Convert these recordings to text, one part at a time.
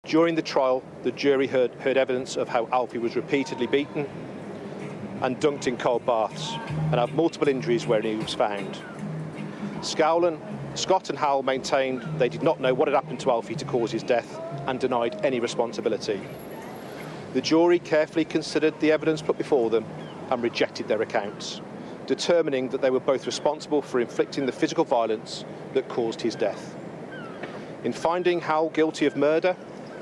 During the trial, the jury heard evidence of how Alfie was repeatedly beaten and dunked in cold baths and had multiple injuries where he was found. Scott and Howell maintained they did not know what had happened to Alfie to cause his death and denied any responsibility. The jury carefully considered the evidence put before them and rejected their accounts, determining that they were both responsible for inflicting the physical violence that caused his death. In finding Howell guilty of murder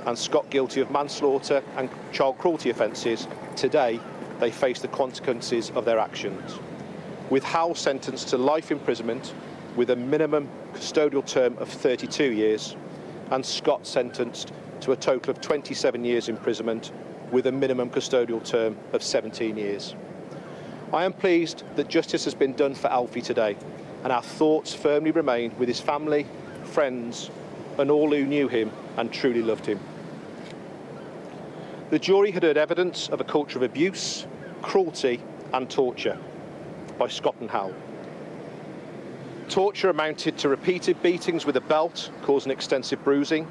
and Scott guilty of manslaughter and child cruelty offences, today they face the consequences of their actions, with Howell sentenced to life imprisonment with a minimum custodial term of 32 years and Scott sentenced to a total of 27 years imprisonment with a minimum custodial term of 17 years. I am pleased that justice has been done for Alfie today, and our thoughts firmly remain with his family, friends, and all who knew him and truly loved him. The jury had heard evidence of a culture of abuse, cruelty, and torture by Scott and Howell. Torture amounted to repeated beatings with a belt, causing extensive bruising.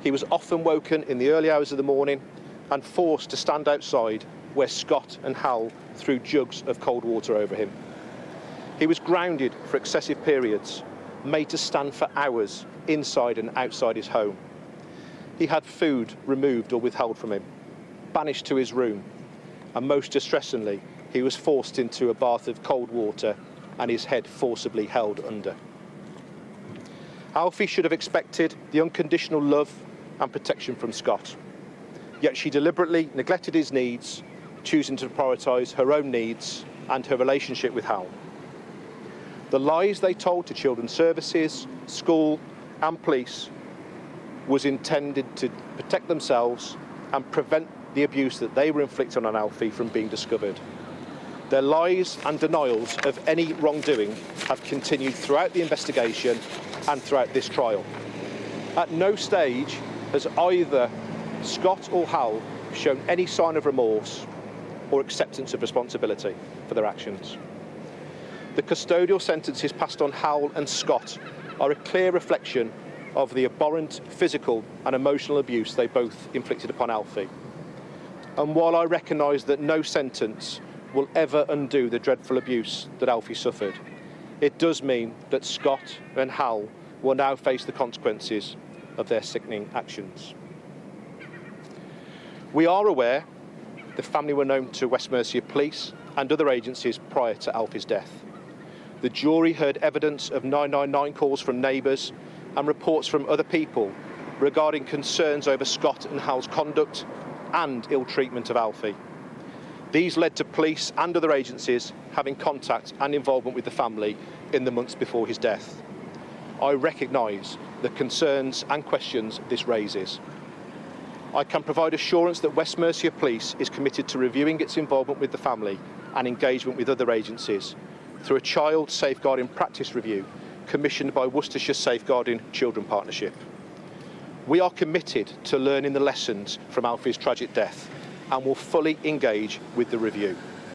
He was often woken in the early hours of the morning and forced to stand outside where Scott and Howell threw jugs of cold water over him. He was grounded for excessive periods, made to stand for hours inside and outside his home. He had food removed or withheld from him, banished to his room, and most distressingly, he was forced into a bath of cold water and his head forcibly held under. Alfie should have expected the unconditional love and protection from Scott, yet she deliberately neglected his needs, choosing to prioritise her own needs and her relationship with Howell. The lies they told to children's services, school and police was intended to protect themselves and prevent the abuse that they were inflicting on Alfie from being discovered. Their lies and denials of any wrongdoing have continued throughout the investigation and throughout this trial. At no stage has either Scott or Howell shown any sign of remorse or acceptance of responsibility for their actions. The custodial sentences passed on Howell and Scott are a clear reflection of the abhorrent physical and emotional abuse they both inflicted upon Alfie. And while I recognise that no sentence will ever undo the dreadful abuse that Alfie suffered, it does mean that Scott and Howell will now face the consequences of their sickening actions. We are aware the family were known to West Mercia Police and other agencies prior to Alfie's death. The jury heard evidence of 999 calls from neighbours and reports from other people regarding concerns over Scott and Howell's conduct and ill treatment of Alfie. These led to police and other agencies having contact and involvement with the family in the months before his death. I recognise the concerns and questions this raises. I can provide assurance that West Mercia Police is committed to reviewing its involvement with the family and engagement with other agencies through a child safeguarding practice review commissioned by Worcestershire Safeguarding Children Partnership. We are committed to learning the lessons from Alfie's tragic death and will fully engage with the review.